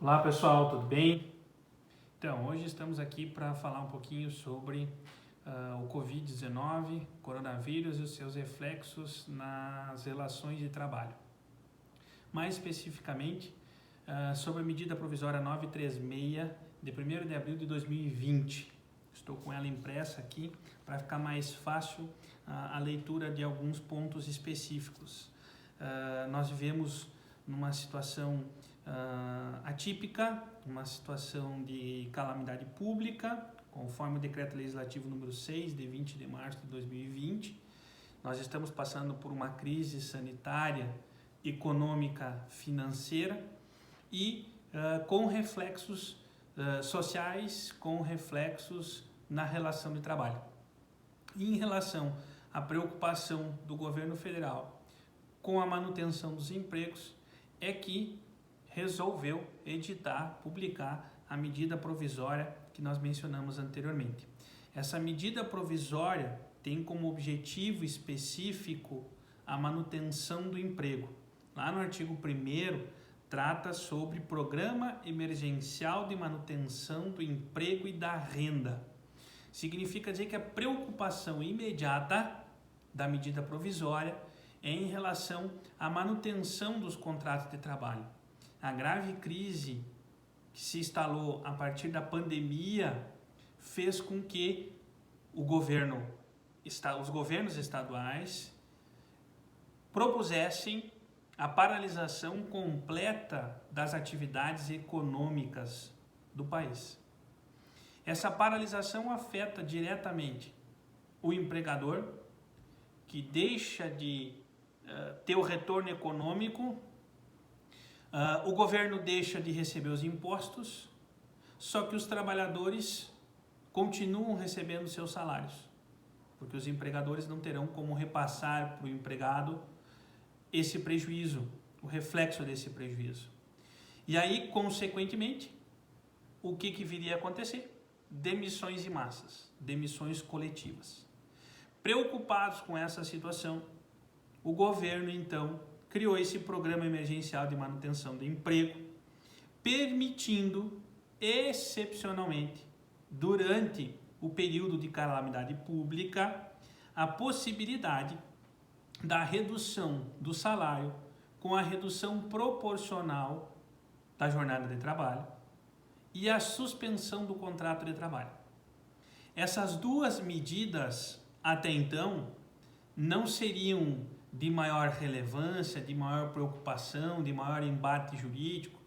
Olá pessoal, tudo bem? Então, hoje estamos aqui para falar um pouquinho sobre o Covid-19, coronavírus e os seus reflexos nas relações de trabalho. Mais especificamente, sobre a medida provisória 936 de 1º de abril de 2020. Estou com ela impressa aqui para ficar mais fácil a leitura de alguns pontos específicos. Nós vivemos numa situação atípica, uma situação de calamidade pública, conforme o decreto legislativo número 6 de 20 de março de 2020. Nós estamos passando por uma crise sanitária, econômica, financeira e com reflexos sociais, com reflexos na relação de trabalho. E em relação à preocupação do governo federal com a manutenção dos empregos, é que resolveu editar, publicar a medida provisória que nós mencionamos anteriormente. Essa medida provisória tem como objetivo específico a manutenção do emprego. Lá no artigo 1º trata sobre Programa Emergencial de Manutenção do Emprego e da Renda. Significa dizer que a preocupação imediata da medida provisória é em relação à manutenção dos contratos de trabalho. A grave crise que se instalou a partir da pandemia fez com que os governos estaduais propusessem a paralisação completa das atividades econômicas do país. Essa paralisação afeta diretamente o empregador, que deixa de ter o retorno econômico, o governo deixa de receber os impostos, só que os trabalhadores continuam recebendo seus salários, porque os empregadores não terão como repassar para o empregado esse prejuízo, o reflexo desse prejuízo. E aí, consequentemente, o que viria a acontecer? Demissões em massas, demissões coletivas. Preocupados com essa situação, o governo, então, criou esse Programa Emergencial de Manutenção do Emprego, permitindo, excepcionalmente, durante o período de calamidade pública, a possibilidade da redução do salário com a redução proporcional da jornada de trabalho e a suspensão do contrato de trabalho. Essas duas medidas, até então, não seriam de maior relevância, de maior preocupação, de maior embate jurídico,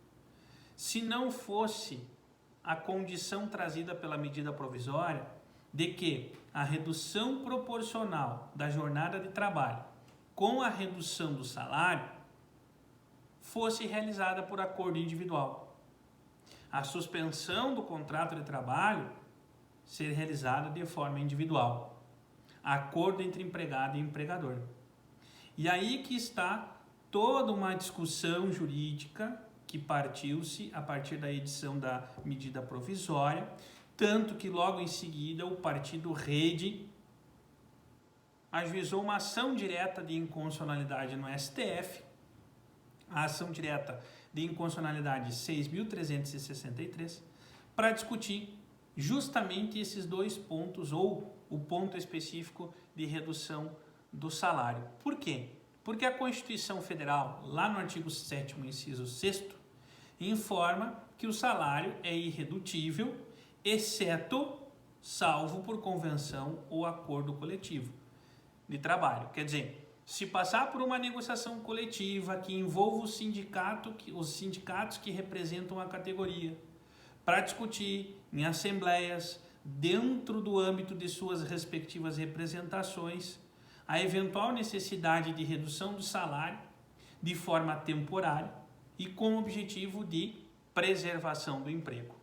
se não fosse a condição trazida pela medida provisória de que a redução proporcional da jornada de trabalho com a redução do salário fosse realizada por acordo individual. A suspensão do contrato de trabalho ser realizada de forma individual. Acordo entre empregado e empregador. E aí que está toda uma discussão jurídica que partiu-se a partir da edição da medida provisória, tanto que logo em seguida o partido Rede ajuizou uma ação direta de inconstitucionalidade no STF, a ação direta de inconstitucionalidade 6.363, para discutir justamente esses dois pontos, ou o ponto específico de redução do salário. Por quê? Porque a Constituição Federal, lá no artigo 7º, inciso 6º, informa que o salário é irredutível, exceto salvo por convenção ou acordo coletivo de trabalho. Quer dizer, se passar por uma negociação coletiva que envolva os sindicatos que representam a categoria, para discutir em assembleias, dentro do âmbito de suas respectivas representações, a eventual necessidade de redução do salário de forma temporária e com o objetivo de preservação do emprego.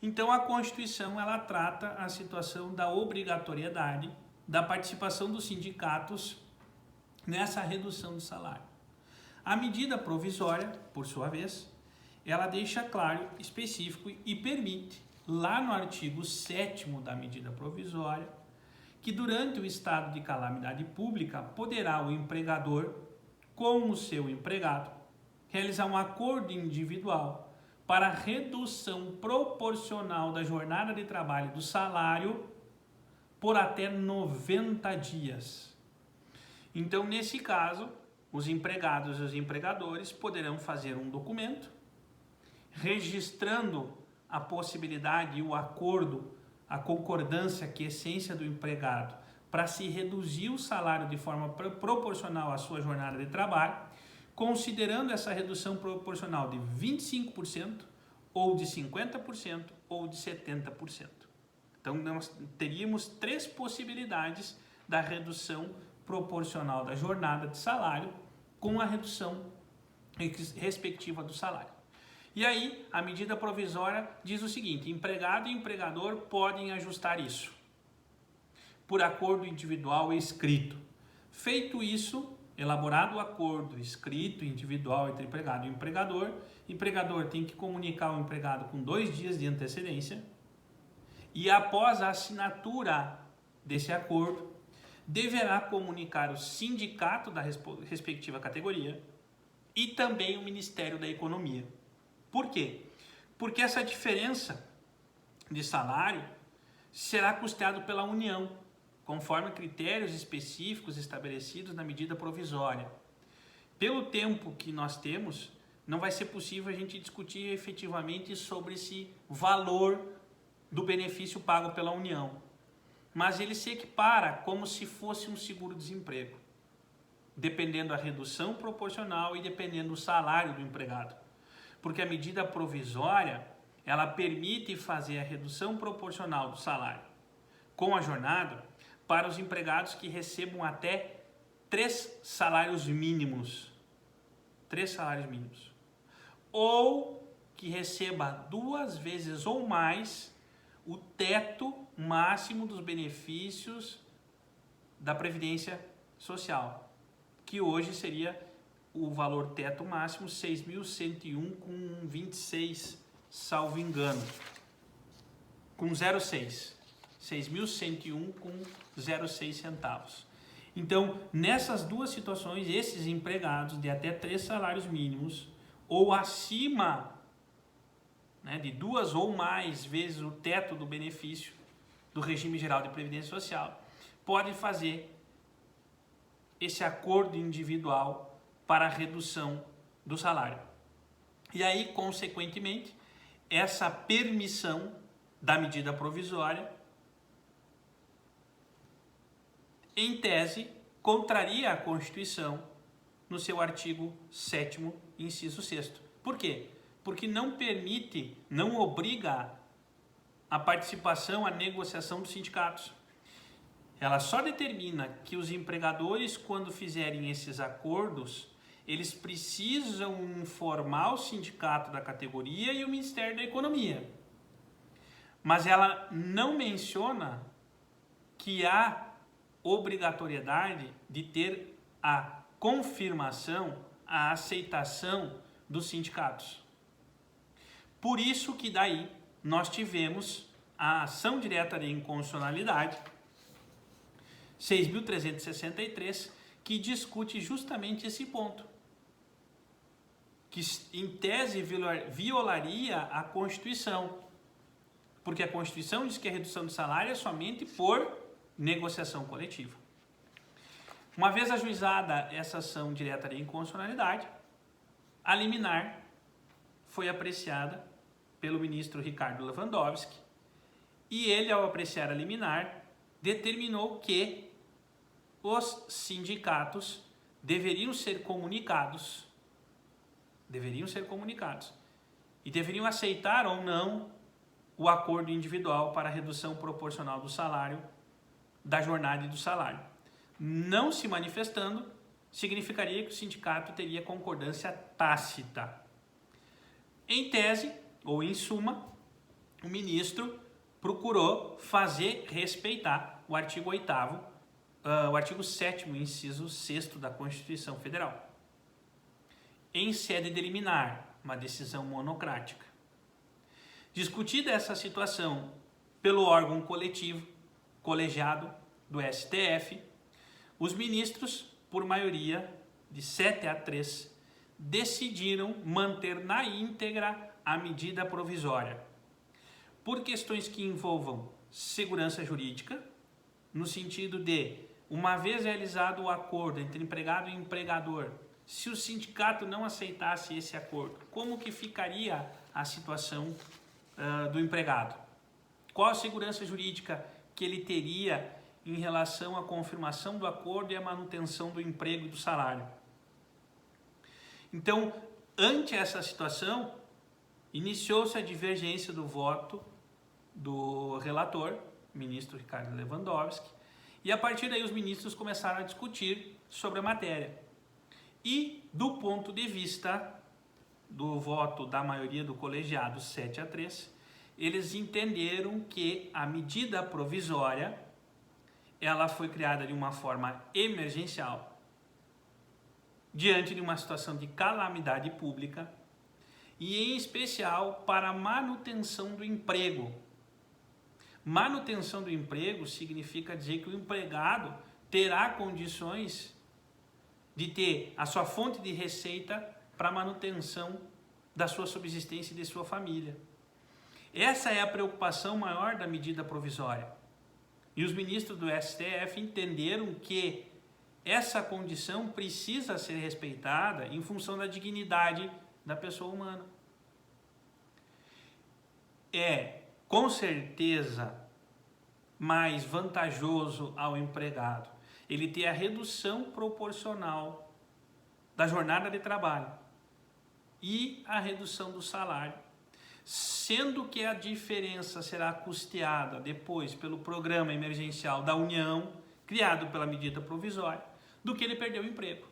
Então, a Constituição ela trata a situação da obrigatoriedade da participação dos sindicatos nessa redução do salário. A medida provisória, por sua vez, ela deixa claro, específico e permite, lá no artigo 7º da medida provisória, que durante o estado de calamidade pública poderá o empregador, com o seu empregado, realizar um acordo individual para redução proporcional da jornada de trabalho do salário por até 90 dias. Então, nesse caso, os empregados e os empregadores poderão fazer um documento registrando a possibilidade e o acordo, a concordância, que é a essência do empregado, para se reduzir o salário de forma proporcional à sua jornada de trabalho, considerando essa redução proporcional de 25%, ou de 50%, ou de 70%. Então, nós teríamos 3 possibilidades da redução proporcional da jornada de salário com a redução respectiva do salário. E aí, a medida provisória diz o seguinte: empregado e empregador podem ajustar isso por acordo individual e escrito. Feito isso, elaborado o acordo escrito individual entre empregado e empregador, o empregador tem que comunicar ao empregado com 2 dias de antecedência e, após a assinatura desse acordo, deverá comunicar o sindicato da respectiva categoria e também o Ministério da Economia. Por quê? Porque essa diferença de salário será custeado pela União, conforme critérios específicos estabelecidos na medida provisória. Pelo tempo que nós temos, não vai ser possível a gente discutir efetivamente sobre esse valor do benefício pago pela União. Mas ele se equipara como se fosse um seguro-desemprego, dependendo da redução proporcional e dependendo do salário do empregado. Porque a medida provisória, ela permite fazer a redução proporcional do salário com a jornada para os empregados que recebam até 3 salários mínimos. 3 salários mínimos. Ou que receba 2 vezes ou mais o teto máximo dos benefícios da Previdência Social, que hoje seria o valor teto máximo 6.101,26, salvo engano, com 0,6. 6.101,06 centavos. Então, nessas 2 situações, esses empregados de até 3 salários mínimos ou acima, né, de 2 ou mais vezes o teto do benefício do regime geral de previdência social, podem fazer esse acordo individual para a redução do salário. E aí, consequentemente, essa permissão da medida provisória, em tese, contraria a Constituição no seu artigo 7º, inciso 6º. Por quê? Porque não permite, não obriga a participação, a negociação dos sindicatos. Ela só determina que os empregadores, quando fizerem esses acordos, eles precisam informar o sindicato da categoria e o Ministério da Economia. Mas ela não menciona que há obrigatoriedade de ter a confirmação, a aceitação dos sindicatos. Por isso que daí nós tivemos a ação direta de inconstitucionalidade 6.363, que discute justamente esse ponto, que em tese violaria a Constituição, porque a Constituição diz que a redução do salário é somente por negociação coletiva. Uma vez ajuizada essa ação direta de inconstitucionalidade, a liminar foi apreciada pelo ministro Ricardo Lewandowski e ele, ao apreciar a liminar, determinou que os sindicatos deveriam ser comunicados e deveriam aceitar ou não o acordo individual para a redução proporcional do salário, da jornada e do salário. Não se manifestando, significaria que o sindicato teria concordância tácita. Em tese, ou em suma, o ministro procurou fazer respeitar o artigo 8º, o artigo 7º, inciso 6º da Constituição Federal, em sede de liminar, uma decisão monocrática. Discutida essa situação pelo órgão coletivo, colegiado do STF, os ministros, por maioria de 7-3, decidiram manter na íntegra a medida provisória por questões que envolvam segurança jurídica, no sentido de, uma vez realizado o acordo entre empregado e empregador, se o sindicato não aceitasse esse acordo, como que ficaria a situação do empregado? Qual a segurança jurídica que ele teria em relação à confirmação do acordo e à manutenção do emprego e do salário? Então, ante essa situação, iniciou-se a divergência do voto do relator, ministro Ricardo Lewandowski, e a partir daí os ministros começaram a discutir sobre a matéria. E do ponto de vista do voto da maioria do colegiado 7-3, eles entenderam que a medida provisória ela foi criada de uma forma emergencial, diante de uma situação de calamidade pública, e em especial para a manutenção do emprego. Manutenção do emprego significa dizer que o empregado terá condições de ter a sua fonte de receita para a manutenção da sua subsistência e de sua família. Essa é a preocupação maior da medida provisória. E os ministros do STF entenderam que essa condição precisa ser respeitada em função da dignidade da pessoa humana. É, com certeza, mais vantajoso ao empregado ele ter a redução proporcional da jornada de trabalho e a redução do salário, sendo que a diferença será custeada depois pelo programa emergencial da União, criado pela medida provisória, do que ele perder o emprego.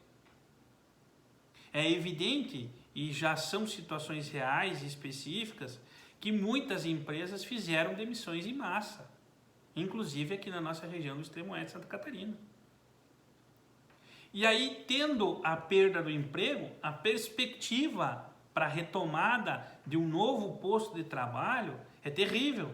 É evidente, e já são situações reais e específicas, que muitas empresas fizeram demissões em massa, inclusive aqui na nossa região do extremo oeste de Santa Catarina. E aí, tendo a perda do emprego, a perspectiva para a retomada de um novo posto de trabalho é terrível,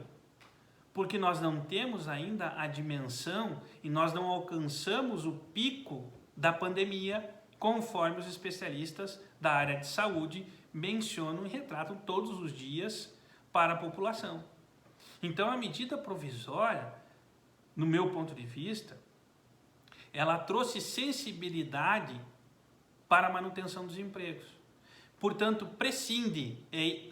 porque nós não temos ainda a dimensão e nós não alcançamos o pico da pandemia, conforme os especialistas da área de saúde mencionam e retratam todos os dias para a população. Então, a medida provisória, no meu ponto de vista, ela trouxe sensibilidade para a manutenção dos empregos. Portanto, prescinde,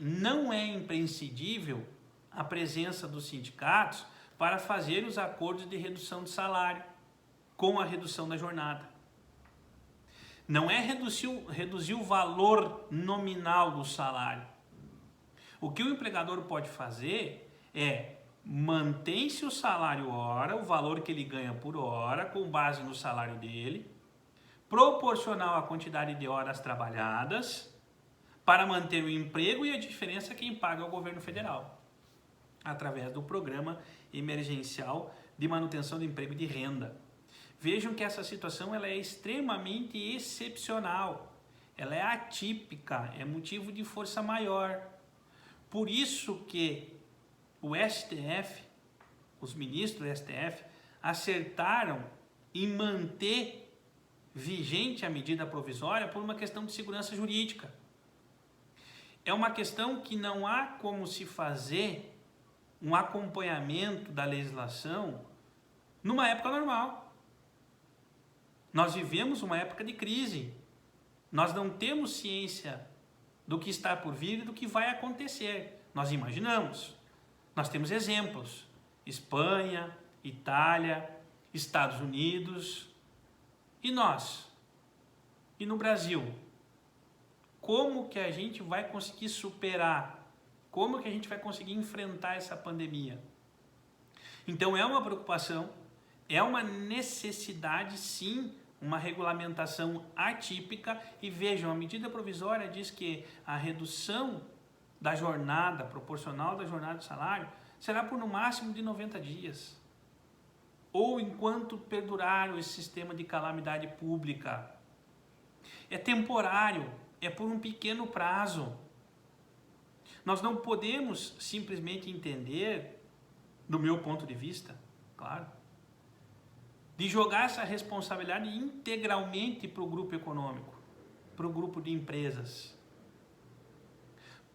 não é imprescindível a presença dos sindicatos para fazer os acordos de redução de salário com a redução da jornada. Não é reduzir o valor nominal do salário. O que o empregador pode fazer é mantém-se o salário hora, o valor que ele ganha por hora, com base no salário dele, proporcional à quantidade de horas trabalhadas, para manter o emprego, e a diferença quem paga é o governo federal, através do programa emergencial de manutenção do emprego e de renda. Vejam que essa situação ela é extremamente excepcional, ela é atípica, é motivo de força maior. Por isso que o STF, os ministros do STF, acertaram em manter vigente a medida provisória por uma questão de segurança jurídica. É uma questão que não há como se fazer um acompanhamento da legislação numa época normal. Nós vivemos uma época de crise. Nós não temos ciência do que está por vir e do que vai acontecer. Nós imaginamos. Nós temos exemplos. Espanha, Itália, Estados Unidos. E nós? E no Brasil? Como que a gente vai conseguir superar? Como que a gente vai conseguir enfrentar essa pandemia? Então é uma preocupação, é uma necessidade sim, uma regulamentação atípica. E vejam, a medida provisória diz que a redução da jornada, proporcional da jornada do salário, será por no máximo de 90 dias. Ou enquanto perdurar o sistema de calamidade pública. É temporário, é por um pequeno prazo. Nós não podemos simplesmente entender, do meu ponto de vista, claro, de jogar essa responsabilidade integralmente para o grupo econômico, para o grupo de empresas.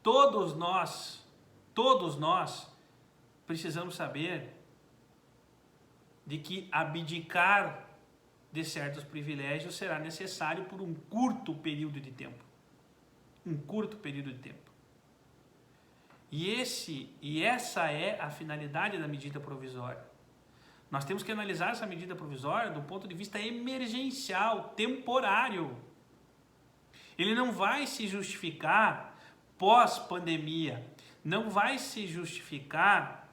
todos nós precisamos saber de que abdicar de certos privilégios será necessário por um curto período de tempo. Um curto período de tempo. E essa é a finalidade da medida provisória. Nós temos que analisar essa medida provisória do ponto de vista emergencial, temporário. Ele não vai se justificar pós-pandemia, não vai se justificar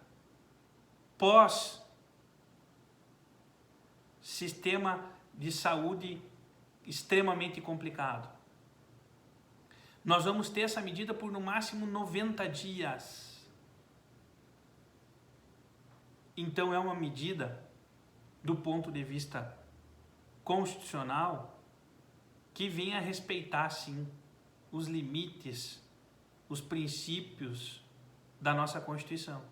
pós-sistema de saúde extremamente complicado. Nós vamos ter essa medida por no máximo 90 dias. Então é uma medida, do ponto de vista constitucional, que vem a respeitar, sim, os limites, os princípios da nossa Constituição,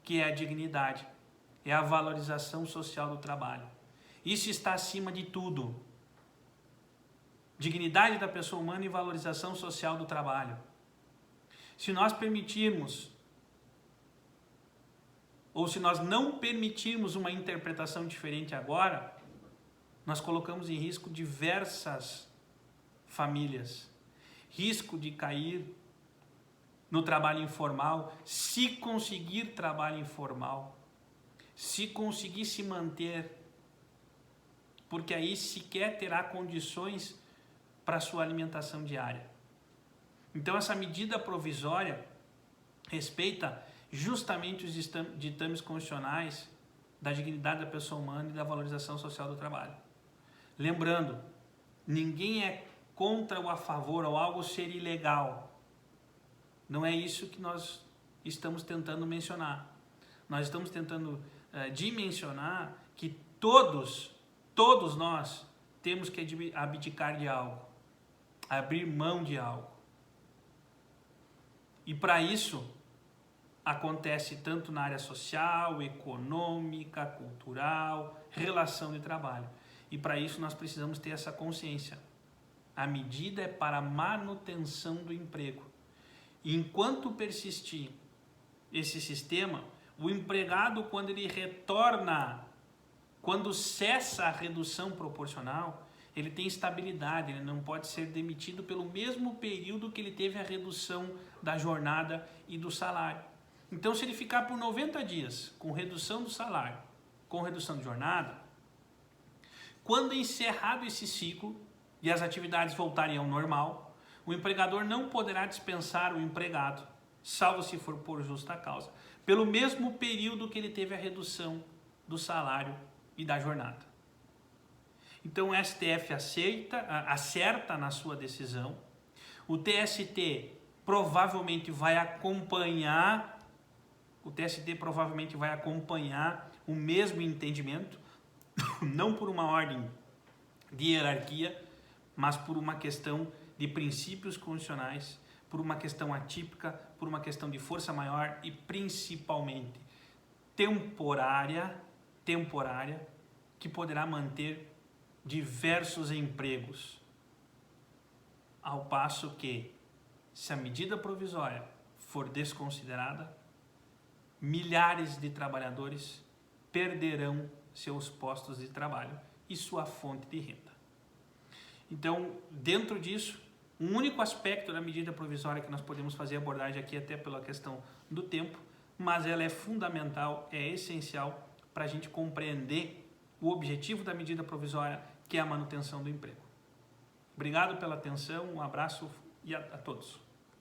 que é a dignidade, é a valorização social do trabalho. Isso está acima de tudo. Dignidade da pessoa humana e valorização social do trabalho. Se nós permitirmos, ou se nós não permitirmos uma interpretação diferente agora, nós colocamos em risco diversas famílias. Risco de cair no trabalho informal, se conseguir trabalho informal, se conseguir se manter, porque aí sequer terá condições para a sua alimentação diária. Então essa medida provisória respeita justamente os ditames constitucionais da dignidade da pessoa humana e da valorização social do trabalho. Lembrando, ninguém é contra ou a favor ou algo ser ilegal. Não é isso que nós estamos tentando mencionar. Nós estamos tentando dimensionar que todos nós temos que abdicar de algo, abrir mão de algo. E para isso, acontece tanto na área social, econômica, cultural, relação de trabalho. E para isso nós precisamos ter essa consciência. A medida é para a manutenção do emprego. E enquanto persistir esse sistema, o empregado, quando ele retorna, quando cessa a redução proporcional, ele tem estabilidade, ele não pode ser demitido pelo mesmo período que ele teve a redução da jornada e do salário. Então, se ele ficar por 90 dias com redução do salário, com redução de jornada, quando encerrado esse ciclo e as atividades voltarem ao normal, o empregador não poderá dispensar o empregado, salvo se for por justa causa, pelo mesmo período que ele teve a redução do salário e da jornada. Então o STF acerta na sua decisão, o TST provavelmente vai acompanhar o mesmo entendimento, não por uma ordem de hierarquia, mas por uma questão de princípios constitucionais, por uma questão atípica, por uma questão de força maior e principalmente temporária, que poderá manter diversos empregos. Ao passo que, se a medida provisória for desconsiderada, milhares de trabalhadores perderão seus postos de trabalho e sua fonte de renda. Então, dentro disso, um único aspecto da medida provisória que nós podemos fazer abordagem aqui, até pela questão do tempo, mas ela é fundamental, é essencial para a gente compreender o objetivo da medida provisória, que é a manutenção do emprego. Obrigado pela atenção, um abraço e a todos.